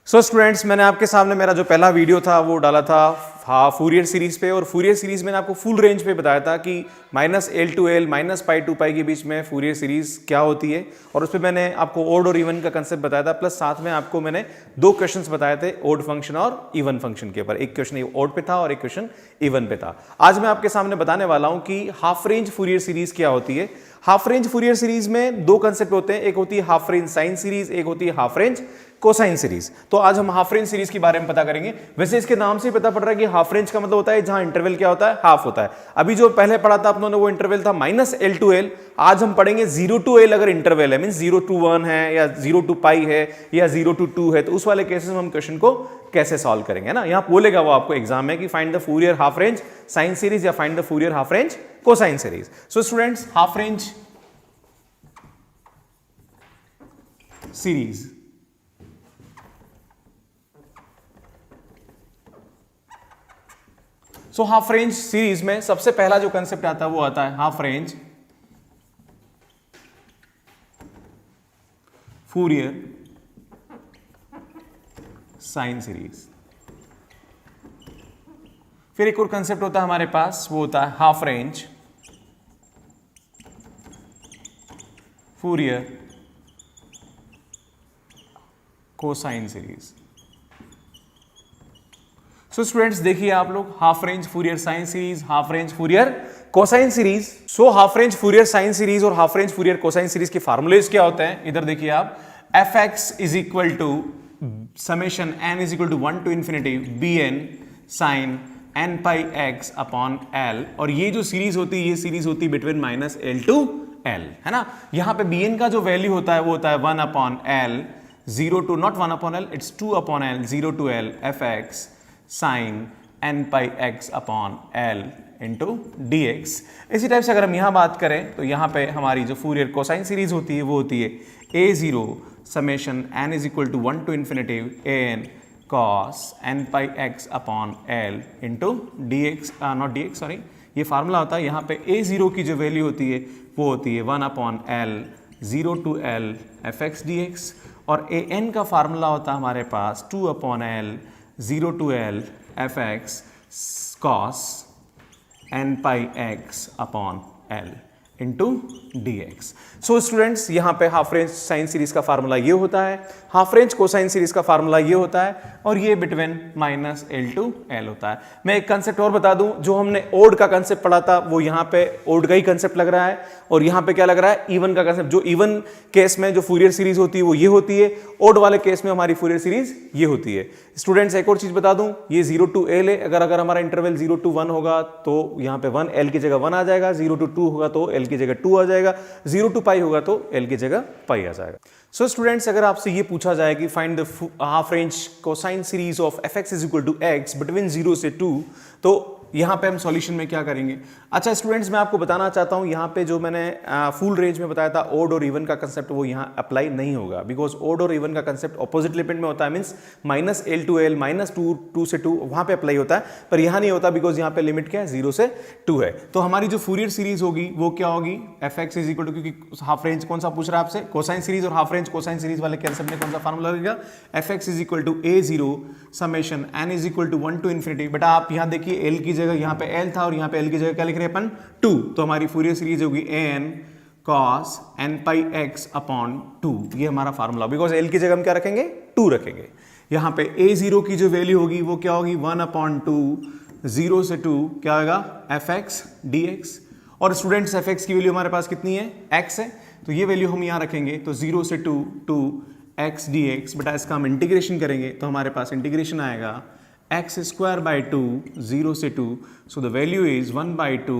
So students, मैंने आपके सामने मेरा जो पहला वीडियो था वो डाला था फूरियर सीरीज पे, और फूरियर सीरीज मैंने आपको फुल रेंज पे बताया था कि -L to L -π to π के बीच में फूरियर सीरीज क्या होती है, और उस पर मैंने आपको ओड और इवन का कंसेप्ट बताया था। प्लस साथ में आपको मैंने दो क्वेश्चंस बताए थे ओड फंक्शन और इवन फंक्शन के ऊपर। एक क्वेश्चन ओड पे था और एक क्वेश्चन इवन पे था। आज मैं आपके सामने बताने वाला हूं कि हाफ रेंज फूरियर सीरीज क्या होती है। हाफ रेंज फूरियर सीरीज में दो कंसेप्ट होते हैं, एक होती है हाफ रेंज साइन सीरीज, एक होती है हाफ रेंज कोसाइन सीरीज। तो आज हम हाफ रेंज सीरीज के बारे में पता करेंगे। वैसे इसके नाम से ही पता पड़ रहा है कि हाफ रेंज का मतलब होता है जहां इंटरवल क्या होता है, हाफ होता है। अभी जो पहले पढ़ा था अपनों ने वो इंटरवल था -L to L। आज हम पढ़ेंगे 0 to L अगर इंटरवल है, मीन 0 to 1 है या 0 to π है या 0 to 2 है, तो उस वाले केसेस में हम क्वेश्चन को कैसे सॉल्व करेंगे ना। यहां बोलेगा वो आपको एग्जाम में कि find the Fourier half range sine series या find the Fourier half range cosine series. So students, half range series so half range series में सबसे पहला जो कंसेप्ट आता है वो आता है half range Fourier sine series. फिर एक और कंसेप्ट होता है हमारे पास, वो होता है half range Fourier cosine series. So students देखिए आप लोग, half range Fourier sine series, half range Fourier cosine series. So half range Fourier sine series और half range Fourier cosine series के फार्मूलेज क्या होते हैं, इधर देखिए आप। fx is equal to summation n is equal to 1 to infinity bn sin n pi x upon l, और ये जो सीरीज होती है ये सीरीज होती है बिटवीन -L to L, है ना। यहां पे bn का जो वैल्यू होता है वो होता है 1 upon L, 0 to not 1 upon L, it's 2 upon L, 0 to L fx sine n pi x upon L into dx। इसी टाइप से अगर हम यहाँ बात करें तो यहाँ पे हमारी जो फूरियर कोसाइन सीरीज होती है वो होती है a0 summation n is equal to 1 to infinity an cos n pi x upon L into dx, not dx sorry, ये फार्मूला होता है। यहाँ पे a0 की जो वैल्यू होती है वो होती है 1 upon L, 0 to L fx dx, और an का फार्मूला होता है हमारे पास 2 upon L, 0 to L fx cos n pi x upon L into dx। So students, यहाँ पे हाफ रेंज साइन सीरीज का फार्मूला ये होता है, हाफ रेंज कोसाइन सीरीज का फार्मूला ये होता है, और ये बिटवीन -L to L होता है। मैं एक कंसेप्ट और बता दूं, जो हमने ओड का कंसेप्ट पढ़ा था वो यहाँ पे ओड का ही कंसेप्ट लग रहा है, और यहाँ पे क्या लग रहा है, इवन का कंसेप्ट। जो इवन केस में जो फूरियर सीरीज होती है वो ये होती है, ओड वाले केस में हमारी फूरियर सीरीज ये होती है। स्टूडेंट्स एक और चीज बता दूं, ये 0 to L है, अगर हमारा इंटरवल 0 to 1 होगा तो यहाँ पे 1 L की जगह 1 आ जाएगा, 0 to 2 होगा तो L की जगह 2 आ जाएगा, 0 to π होगा तो L की जगह π आ जाएगा। सो स्टूडेंट्स, अगर आपसे ये पूछा जाए कि find the half range cosine series of fx is equal to x between 0 से 2, तो यहाँ पे हम सॉल्यूशन में क्या करेंगे। अच्छा स्टूडेंट्स, मैं आपको बताना चाहता हूँ यहाँ पे जो मैंने फुल रेंज में बताया था ओड और इवन का कंसेप्ट, वो यहाँ अप्लाई नहीं होगा, बिकॉज ओड और इवन का कंसेप्ट ऑपोजिट लिमिट में होता है, मीन्स -L to L, -2 से 2 वहाँ पे अप्लाई होता है, पर यहाँ नहीं होता बिकॉज यहाँ पे लिमिट क्या है, 0 से 2 है। तो हमारी जो फूरियर सीरीज होगी वो क्या होगी, fx इज इक्वल टू, क्योंकि हाफ रेंज कौन सा पूछ रहा है आपसे, कोसाइन सीरीज, और हाफ रेंज कोसाइन सीरीज वाले कंसेप्ट में कौन सा फार्मूला लगेगा, fx is equal to a0 summation n is equal to 1 to infinity। बेटा आप यहाँ देखिए L की जगह यहाँ पे L था और यहाँ पे L की जगह क्या लिख रहे हैं अपन, 2, तो हमारी फूरियर सीरीज होगी an cos n pi x upon 2, ये हमारा फार्मूला, बिकॉज L की जगह हम क्या रखेंगे, 2 रखेंगे। यहाँ पे a0 की जो वैल्यू होगी वो क्या होगी, 1 अपॉन 2, 0 से 2 क्या होगा, fx dx, और स्टूडेंट्स fx की वैल्यू हमारे पास कितनी है, x है, तो ये वैल्यू हम यहाँ रखेंगे, तो 0 से 2 x dx। बेटा इसका हम इंटीग्रेशन करेंगे तो हमारे पास इंटीग्रेशन आएगा x स्क्वायर बाई 2, 0 से 2, सो द वैल्यू इज 1 बाई 2,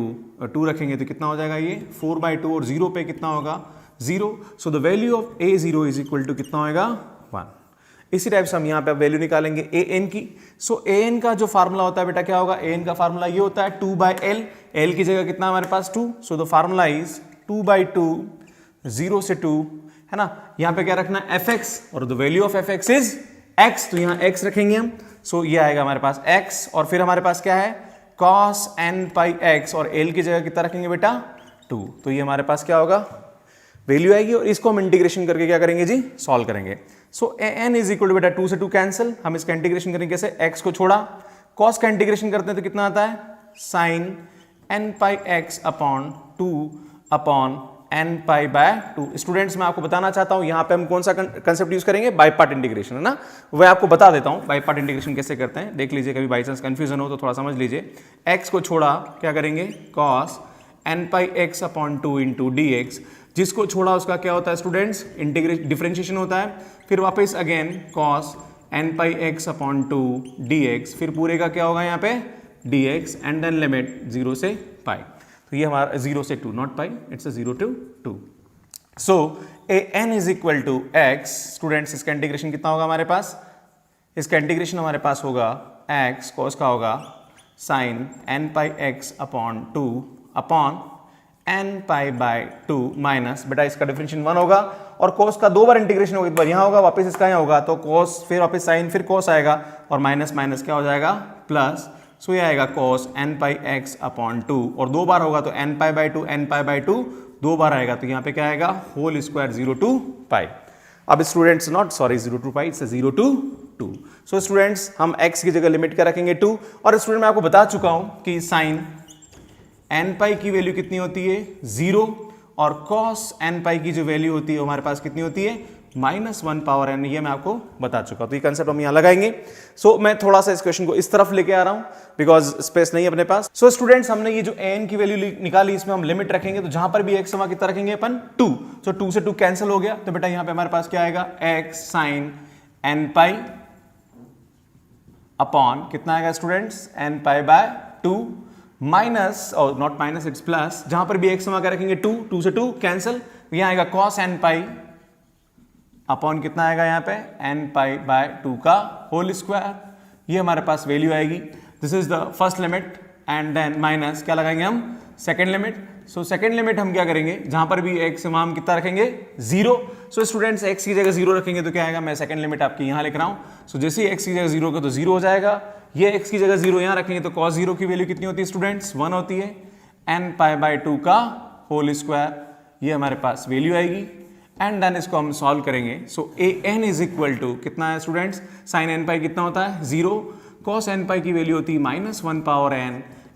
2 रखेंगे तो कितना हो जाएगा ये 4 बाई 2, और 0 पे कितना होगा 0, so the value of a0 is equal to कितना होगा 1। इसी टाइप से हम यहाँ पे वैल्यू निकालेंगे an की। सो an का जो फार्मूला होता है बेटा क्या होगा, an का फार्मूला ये होता है 2 बाई L, L की जगह कितना हमारे पास 2, so the formula is 2 by 2, 0 से 2, है ना। यहाँ पे क्या रखना है fx, और the value of fx is x, तो यहाँ x रखेंगे हम, सो ये आएगा हमारे पास x, और फिर हमारे पास क्या है cos n pi x, और L की जगह कितना रखेंगे बेटा 2, तो ये हमारे पास क्या होगा वैल्यू आएगी और इसको हम इंटीग्रेशन करके क्या करेंगे जी, सॉल्व करेंगे। सो एन इज इक्वल टू बेटा 2 से 2 कैंसिल, हम इसका इंटीग्रेशन करेंगे कैसे, x को छोड़ा, cos का इंटीग्रेशन करते हैं तो कितना आता है, sine n pi x upon 2 upon n pi by 2। Students मैं आपको बताना चाहता हूं यहां पे हम कौन सा कंसेप्ट यूज करेंगे, बाई पार्ट इंटीग्रेशन, है ना, वह आपको बता देता हूं बाई पार्ट इंटीग्रेशन कैसे करते हैं, देख लीजिए, कभी बाई चांस कंफ्यूजन हो तो थोड़ा समझ लीजिए। x को छोड़ा क्या करेंगे, cos n pi x upon 2 into D x, जिसको छोड़ा उसका क्या होता है स्टूडेंट्स, इंटीग्रेशन डिफरेंशिएशन होता है, फिर वापस again cos n pi x upon 2 dx, फिर पूरे का क्या होगा यहाँ पे dx एंड देन लिमिट 0 से पाई, तो ये हमारा 0 से 2 not pi, it's a 0 to 2। So a n is equal to x, students इसका इंटीग्रेशन कितना होगा हमारे पास, इसका इंटीग्रेशन हमारे पास होगा x cos का होगा sine n pi x upon 2 upon n pi by 2 minus, बेटा इसका डिफरेंशिएशन 1 होगा और cos का 2 बार इंटीग्रेशन होगा, एक बार यहाँ होगा वापस इसका यहाँ होगा, तो cos फिर वापस साइन फिर cos आएगा और माइनस माइनस क्या हो जाएगा प्लस, सो ये आएगा cos n pi x upon 2 और 2 बार होगा तो n pi by 2 n pi by 2 2 बार आएगा, तो यहाँ पे क्या आएगा होल स्क्वायर 0 to पाई। अब students not sorry 0 to pi, it's 0 to 2। So students हम x की जगह लिमिट क्या रखेंगे 2, और स्टूडेंट मैं आपको बता चुका हूं कि साइन n पाई की वैल्यू कितनी होती है 0 और cos n पाई की जो वैल्यू होती है हमारे पास कितनी होती है -1 पावर n, ये मैं आपको बता चुका हूं, तो ये कंसेप्ट हम यहां लगाएंगे। सो मैं थोड़ा सा इस क्वेश्चन को इस तरफ लेके आ रहा हूं बिकॉज स्पेस नहीं है अपने पास। सो स्टूडेंट्स हमने ये जो n की वैल्यू निकाली, इसमें हम लिमिट रखेंगे, तो जहां पर भी x कितना रखेंगे अपन 2, सो 2 से 2 कैंसिल हो गया, तो बेटा यहां पे हमारे पास क्या आएगा x sine n pi upon कितना आएगा students n pi by 2 minus, और नॉट माइनस इट्स प्लस, जहां पर भी x समा क्या रखेंगे 2, 2 से 2 कैंसिल, यहां आएगा cos n पाई अपॉन कितना आएगा यहाँ पे n पाई बाय 2 का होल स्क्वायर, ये हमारे पास वैल्यू आएगी। This is the first limit and then minus क्या लगाएंगे हम second limit. So second limit हम क्या करेंगे, जहां पर भी x हम कितना रखेंगे 0। सो स्टूडेंट्स x की जगह 0 रखेंगे तो क्या आएगा, मैं सेकंड लिमिट आपकी यहां लिख रहा हूं। सो जैसे ही x की जगह 0 का तो 0 हो जाएगा, ये x की जगह 0 यहां रखेंगे तो cos 0 की वैल्यू कितनी होती है स्टूडेंट्स 1 होती है, n पाई बाय 2 का होल स्क्वायर, ये हमारे पास वैल्यू आएगी एंड देन इसको हम सॉल्व करेंगे। सो A N is equal to कितना है स्टूडेंट्स, साइन एन पाई कितना होता है 0, cos एन पाई की वैल्यू होती है -1 power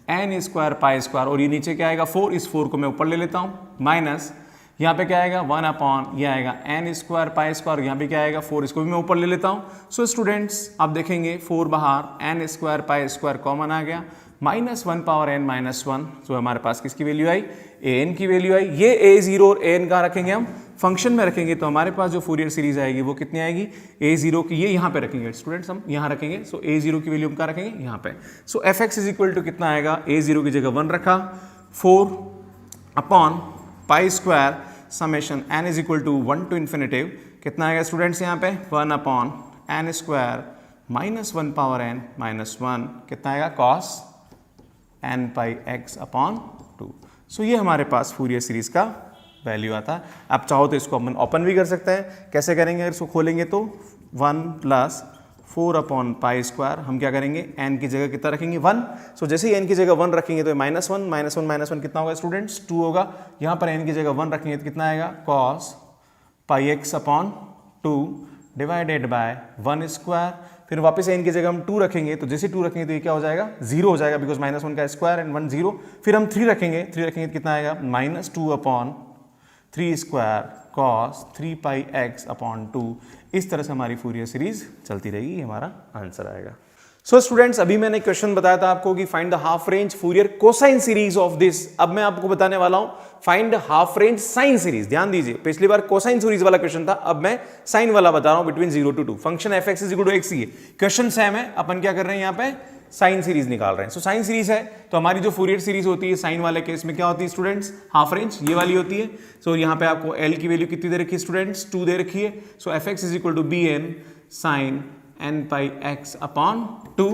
n square pi square, और ये नीचे क्या आएगा 4, इस 4 को मैं ऊपर ले लेता हूँ, माइनस यहाँ पे क्या आएगा 1 अपॉन ये आएगा n स्क्वायर पाई स्क्वायर, यहाँ पे क्या आएगा 4, इसको भी मैं ऊपर ले लेता हूँ। सो स्टूडेंट्स आप देखेंगे 4 बाहर, n square pi square common आ गया, -1 पावर n -1, तो हमारे पास किसकी वैल्यू आई, an की वैल्यू आई। ये a0 और an कहाँ रखेंगे हम, फंक्शन में रखेंगे, तो हमारे पास जो फूरियर सीरीज आएगी वो कितनी आएगी, a0 की ये यहाँ पे रखेंगे स्टूडेंट्स, हम यहाँ रखेंगे। सो a0 की वैल्यू हम कहाँ रखेंगे, यहाँ पे। So fx is equal to कितना आएगा, a0 की जगह 1 रखा, 4 upon pi square summation n is equal to 1 to infinitive, कितना आएगा स्टूडेंट्स यहाँ पे 1 upon n square -1 power n -1, कितना आएगा cos n pi x upon 2। So ये हमारे पास फूरियर सीरीज का वैल्यू आता है। आप चाहो तो इसको अपन ओपन भी कर सकते हैं, कैसे करेंगे, अगर इसको खोलेंगे तो 1 प्लस 4 अपॉन पाई स्क्वायर, हम क्या करेंगे n की जगह कितना रखेंगे 1। सो जैसे ही n की जगह 1 रखेंगे तो -1 कितना होगा स्टूडेंट्स 2 होगा, यहाँ पर n की जगह 1 रखेंगे तो कितना आएगा cos पाई x upon 2 divided bye 1 square, फिर वापस n की जगह हम 2 रखेंगे, तो जैसे 2 रखेंगे तो ये क्या हो जाएगा 0 हो जाएगा, बिकॉज -1 का स्क्वायर एंड 1 0, फिर हम 3 रखेंगे तो कितना आएगा -2 अपॉन 3 स्क्वायर cos 3 पाई x अपॉन 2। इस तरह से हमारी फूरियर सीरीज चलती रहेगी, ये हमारा आंसर आएगा। सो स्टूडेंट्स अभी मैंने क्वेश्चन बताया था आपको कि find the half range Fourier cosine series of this. अब मैं आपको बताने वाला हूं find half range sine series. ध्यान दीजिए, पिछली बार कोसाइन सीरीज वाला क्वेश्चन था, अब मैं साइन वाला बता रहा हूं between 0 to 2। Function fx is equal to x ही है, क्वेश्चन सेम है, अपन क्या कर रहे हैं यहाँ पे साइन सीरीज निकाल रहे हैं। सो साइन सीरीज है तो हमारी जो फूरियर सीरीज होती है साइन वाले केस में क्या होती है स्टूडेंट्स, हाफ रेंज ये वाली होती है। सो यहाँ पे आपको l की वैल्यू कितनी दे रखी है स्टूडेंट्स 2 दे रखी है। So fx is equal to bn sine n pi x upon 2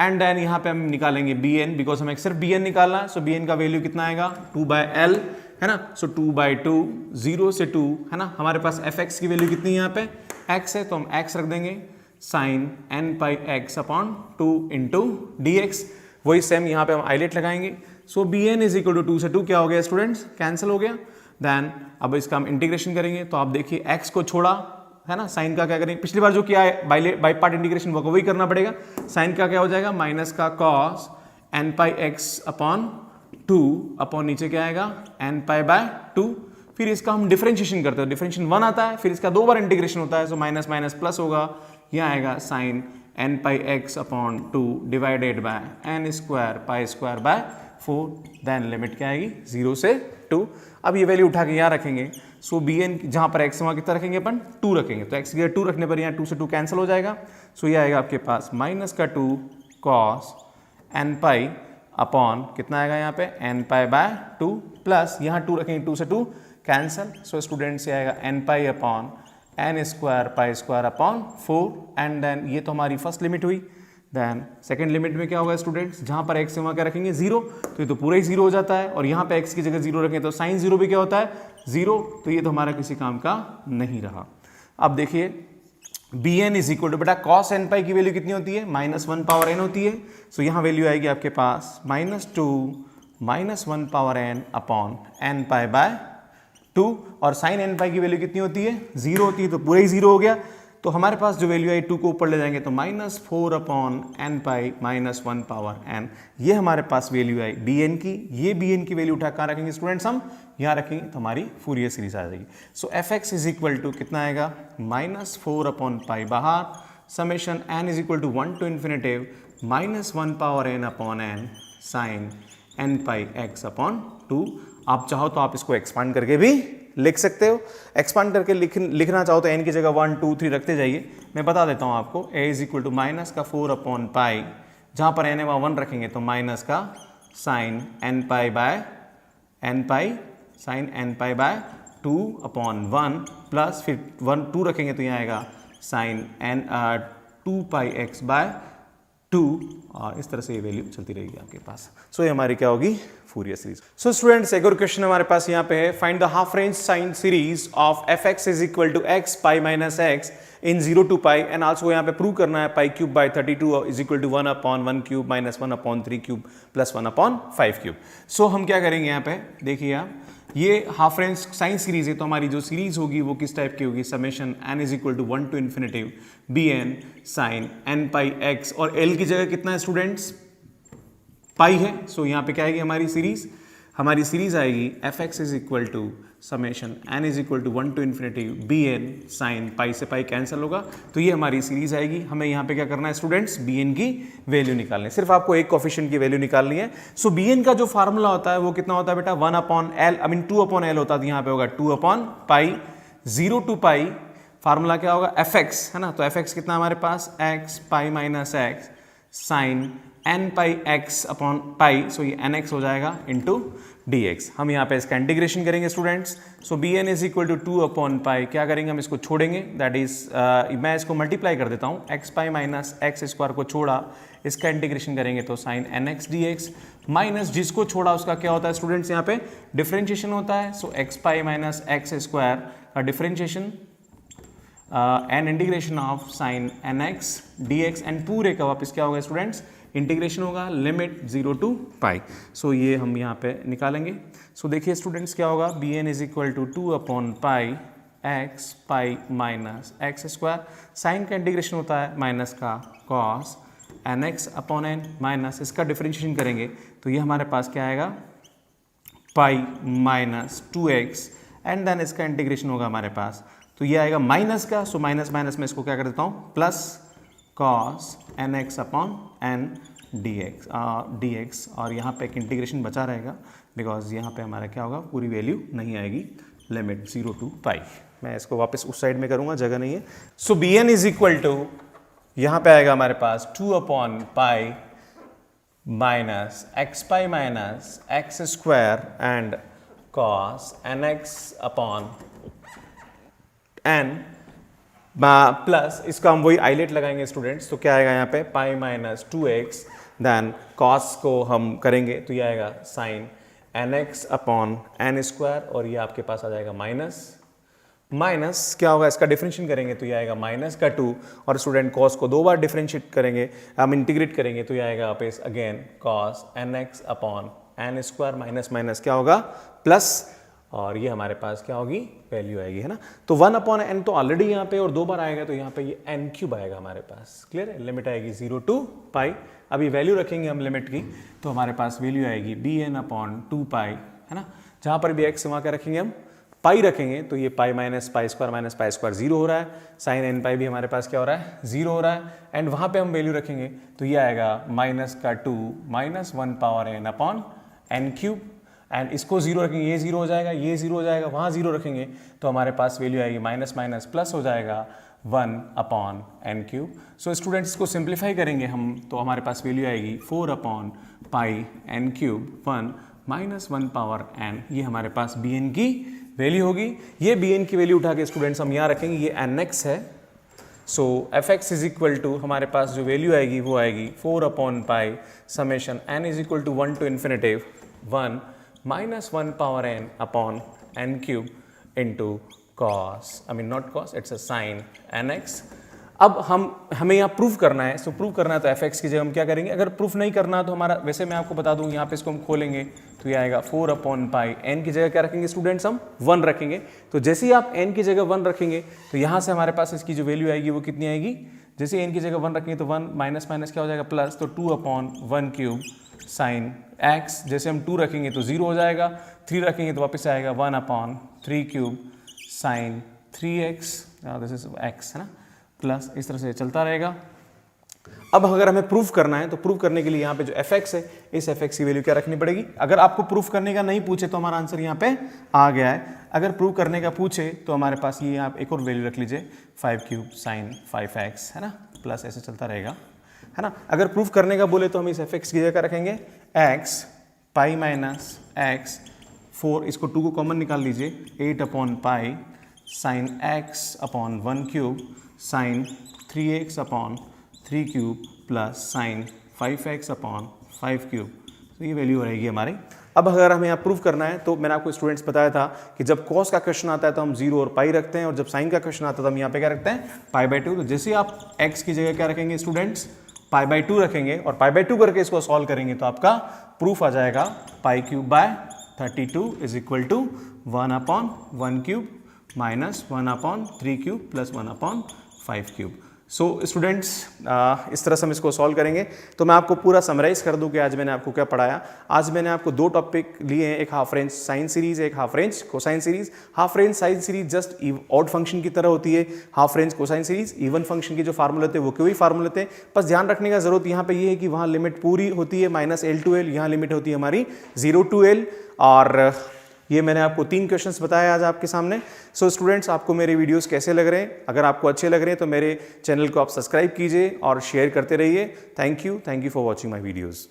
and then यहाँ पे हम निकालेंगे bn, बिकॉज हमें सिर्फ bn निकालना है। सो bn का वैल्यू कितना आएगा 2/l है ना। सो 2/2 0 से 2 है ना। हमारे पास fx की वैल्यू कितनी है यहाँ पे x है, तो हम x रख देंगे sign n pi x upon 2 into dx। वही सेम यहाँ पे हम आइलेट लगाएंगे। सो bn इज इक्वल टू 2 से 2 क्या हो गया स्टूडेंट्स कैंसिल हो गया, देन अब इसका हम इंटीग्रेशन करेंगे तो आप देखिए x को छोड़ा है ना, साइन का क्या करेंगे, पिछली बार जो किया है बाई पार्ट इंटीग्रेशन वो वही करना पड़ेगा। साइन का क्या हो जाएगा, माइनस का cos n pi x upon 2 upon नीचे क्या आएगा एन पाई बाय 2। फिर इसका हम डिफरेंशिएशन करते हैं, डिफरेंशिएशन 1 आता है, फिर इसका 2 बार इंटीग्रेशन होता है, सो माइनस माइनस प्लस होगा, यह आएगा sine n pi x upon 2 divided by n square pi square by 4। Then limit क्या आएगी 0 से 2। अब ये वैल्यू उठा के यहाँ रखेंगे, सो बी एन जहाँ पर एक्स वहाँ कितना रखेंगे अपन 2 रखेंगे, तो एक्स की 2 रखने पर यहाँ 2 से 2 कैंसिल हो जाएगा। सो ये आएगा आपके पास माइनस का 2 कॉस एन पाई अपॉन कितना आएगा यहाँ पे एन पाई बाय 2 प्लस यहाँ 2 रखेंगे 2 से 2 कैंसिल। सो स्टूडेंट से आएगा n pi upon n square pi square upon 4 and then ये तो हमारी फर्स्ट लिमिट हुई। देन सेकंड लिमिट में क्या होगा स्टूडेंट्स, जहाँ पर x है वहाँ क्या रखेंगे 0, तो ये तो पूरा ही 0 हो जाता है, और यहाँ पे x की जगह 0 रखें तो साइन 0 भी क्या होता है 0, तो ये तो हमारा किसी काम का नहीं रहा। अब देखिए b N is equal to बेटा कॉस एन पाई की वैल्यू कितनी होती है -1 पावर n होती है, सो यहाँ वैल्यू आएगी आपके पास -2 -1 power n upon n pi by 2, और साइन एन पाई की वैल्यू कितनी होती है 0 होती है, तो पूरा ही 0 हो गया। तो हमारे पास जो वैल्यू आई 2 को ऊपर ले जाएंगे तो -4 अपॉन एन पाई -1 पावर n, ये हमारे पास वैल्यू आई बी एन की। ये बी एन की वैल्यू उठा कहाँ रखेंगे स्टूडेंट्स, हम यहाँ रखेंगे तो हमारी फूरियर सीरीज आ जाएगी। So F x is equal to कितना आएगा -4 अपॉन पाई बाहर, summation n is equal to 1 to infinity -1 power n upon n sine n pi x upon 2। आप चाहो तो आप इसको एक्सपांड करके भी लिख सकते हो, एक्सपांड करके लिखना चाहो तो n की जगह 1 2 3 रखते जाइए। मैं बता देता हूँ आपको, a is equal to minus का 4 अपॉन पाई, जहाँ पर n है वहाँ 1 रखेंगे तो माइनस का sine n pi by n pi sine n pi by 2 upon 1 plus फिर 1 2 रखेंगे तो यहाँ आएगा sine n 2 pi x by 2, और इस तरह से ये वैल्यू चलती रहेगी आपके पास। सो ये हमारी क्या होगी फूरियर सीरीज। सो स्टूडेंट्स एक और क्वेश्चन हमारे पास यहाँ पे है, find the half range sine series of F x is equal to X pi minus X in 0 to pi, and also यहाँ पे प्रूव करना है pi cube by 32 is equal to 1 upon 1 cube minus 1 upon 3 cube plus 1 upon 5 cube. So हम क्या करेंगे यहाँ पे देखिए आप, ये हाफ रेंज साइन सीरीज है, तो हमारी जो सीरीज होगी वो किस टाइप की होगी, summation n is equal to 1 to infinity b n sine n pi x, और l की जगह कितना है स्टूडेंट्स पाई है। सो यहाँ पे क्या आएगी हमारी सीरीज आएगी f x is equal to summation n is equal to 1 to infinity b n sine pi से पाई कैंसिल होगा, तो ये हमारी सीरीज आएगी। हमें यहाँ पे क्या करना है स्टूडेंट्स, बी एन की वैल्यू निकालनी है, सिर्फ आपको एक कोफिशिएंट की वैल्यू निकालनी है। सो बी एन का जो फार्मूला होता है वो कितना होता है बेटा 1 upon l, I mean 2 upon l होता है, यहाँ पे होगा 2 upon pi 0 to pi. Formula क्या होगा एफ एक्स है ना, तो एफ एक्स कितना हमारे पास X pi minus X sine n pi x upon pi, so ये nx हो जाएगा इंटू डी एक्स। हम यहाँ पे इसका इंटीग्रेशन करेंगे students. So B N is equal to 2 upon pi, क्या करेंगे हम इसको छोड़ेंगे, दैट इज मैं इसको मल्टीप्लाई कर देता हूँ, x pi minus x square को छोड़ा, इसका इंटीग्रेशन करेंगे तो sine N x D x, minus जिसको छोड़ा उसका क्या होता है स्टूडेंट्स यहाँ पे डिफरेंशिएशन होता है। So X pi minus x square का differentiation and integration of sine N x D X, and पूरे का वापस क्या होगा स्टूडेंट्स इंटीग्रेशन होगा लिमिट 0 टू पाई। सो ये हम यहाँ पे निकालेंगे। सो देखिए स्टूडेंट्स क्या होगा, b N is equal to 2 upon pi x pi minus x square, sine का इंटीग्रेशन होता है माइनस का cos N x upon n, minus इसका डिफरेंशिएशन करेंगे तो ये हमारे पास क्या आएगा pi minus 2x, and then इसका इंटीग्रेशन होगा हमारे पास, तो ये आएगा माइनस का, सो माइनस माइनस में इसको क्या कर देता हूँ plus cos N x upon n d x, और यहाँ पे एक इंटीग्रेशन बचा रहेगा बिकॉज यहाँ पे हमारा क्या होगा पूरी वैल्यू नहीं आएगी, लिमिट 0 टू पाई। मैं इसको वापस उस साइड में करूँगा, जगह नहीं है। So B N is equal to यहाँ पे आएगा हमारे पास 2 upon pi minus X pi minus x square and cos N x upon N plus इसका हम वही आइलेट लगाएंगे स्टूडेंट्स, तो क्या आएगा यहाँ पे पाई माइनस 2x, देन कॉस को हम करेंगे तो ये आएगा sine N x upon n square, और ये आपके पास आ जाएगा माइनस क्या होगा इसका डिफरेंशिएट करेंगे तो ये आएगा माइनस का 2, और स्टूडेंट कॉस को 2 बार डिफरेंशिएट करेंगे हम इंटीग्रेट करेंगे तो ये आएगा वापस again cos N x upon n square, minus minus क्या होगा प्लस, और ये हमारे पास क्या होगी, वैल्यू आएगी, है ना। तो 1/n तो ऑलरेडी यहाँ पे और 2 बार आएगा, तो यहाँ पे ये n³ आएगा हमारे पास। क्लियर है, लिमिट आएगी 0 to पाई। अभी वैल्यू रखेंगे हम लिमिट की, तो हमारे पास वैल्यू आएगी bn/2 पाई, है ना। जहाँ पर भी x वहाँ क्या रखेंगे हम, पाई रखेंगे, तो ये पाई माइनस पाई स्क्वायर 0 हो रहा है, साइन एन पाई भी हमारे पास क्या हो रहा है, 0 हो रहा है। एंड वहाँ पे हम वैल्यू रखेंगे तो ये आएगा -2 -1/n/n³। एंड इसको 0 रखेंगे, ये 0 हो जाएगा, ये 0 हो जाएगा, वहाँ 0 रखेंगे तो हमारे पास वैल्यू आएगी माइनस माइनस प्लस हो जाएगा 1/n³। सो स्टूडेंट्स इसको सिंप्लीफाई करेंगे हम, तो हमारे पास वैल्यू आएगी 4/πn³, 1 -1/n, ये हमारे पास bn की वैल्यू होगी। ये bn की वैल्यू उठा के स्टूडेंट्स हम यहाँ रखेंगे, ये nx है। So fx is equal to हमारे पास जो वैल्यू आएगी वो आएगी 4/π summation n is equal to 1 to ∞ 1 -1/n/n³ into cos, not cos, it's a sine nx। अब हमें यहाँ प्रूफ करना है, सो प्रूफ करना है तो fx की जगह हम क्या करेंगे, अगर प्रूफ नहीं करना तो हमारा, वैसे मैं आपको बता दूँ यहाँ पे इसको हम खोलेंगे तो ये आएगा 4/π, n की जगह क्या रखेंगे स्टूडेंट्स, हम 1 रखेंगे। तो जैसे ही आप n की जगह 1 रखेंगे तो यहाँ से हमारे पास इसकी जो वैल्यू आएगी वो कितनी आएगी, जैसे n की जगह 1 रखेंगे तो 1 माइनस माइनस क्या हो जाएगा प्लस, तो 2/1³ साइन x, जैसे हम 2 रखेंगे तो 0 हो जाएगा, 3 रखेंगे तो वापस आएगा 1/3³ sign 3x, this is x, है ना, प्लस इस तरह से चलता रहेगा। अब अगर हमें प्रूफ करना है तो प्रूफ करने के लिए यहाँ पे जो fx है, इस fx की वैल्यू क्या रखनी पड़ेगी। अगर आपको प्रूफ करने का नहीं पूछे तो हमारा आंसर यहाँ पे आ गया है, अगर प्रूफ करने का पूछे तो हमारे पास ये आप एक और वैल्यू रख लीजिए 5³ साइन 5x, है ना, प्लस ऐसे चलता रहेगा, है ना। अगर प्रूफ करने का बोले तो हम इस fx की जगह रखेंगे x पाई माइनस x 4, इसको 2 को कॉमन निकाल लीजिए, 8/π sign x/1³ sign 3x/3³ plus sign 5x/5³, तो ये वैल्यू रहेगी हमारी। अब अगर हमें यहाँ प्रूफ करना है तो मैंने आपको स्टूडेंट्स बताया था कि जब cos का क्वेश्चन आता है तो हम 0 और पाई रखते हैं, और जब साइन का क्वेश्चन आता है तो हम यहाँ पे क्या रखते हैं, π/2। तो जैसे आप x की जगह क्या रखेंगे स्टूडेंट्स, π/2 रखेंगे और π/2 करके इसको सॉल्व करेंगे तो आपका प्रूफ आ जाएगा π³/32 is equal to 1/1³ minus 1/3³ plus 1/5³। So students इस तरह से हम इसको सॉल्व करेंगे। तो मैं आपको पूरा समराइज कर दूं कि आज मैंने आपको क्या पढ़ाया। आज मैंने आपको 2 टॉपिक लिए हैं, एक हाफ रेंज साइन सीरीज, एक half range cosine series. Half range sine series just odd function की तरह होती है, half range cosine series even function के जो फार्मूले थे वो कोई फार्मूले थे। बस ध्यान रखने का जरूरत यहाँ पे ये है कि वहाँ लिमिट पूरी होती है -L to L, यहाँ लिमिट होती है हमारी 0 to L। और ये मैंने आपको 3 क्वेश्चंस बताए आज आपके सामने। सो स्टूडेंट्स आपको मेरे वीडियोस कैसे लग रहे हैं, अगर आपको अच्छे लग रहे हैं तो मेरे चैनल को आप सब्सक्राइब कीजिए और शेयर करते रहिए। Thank you for watching my videos.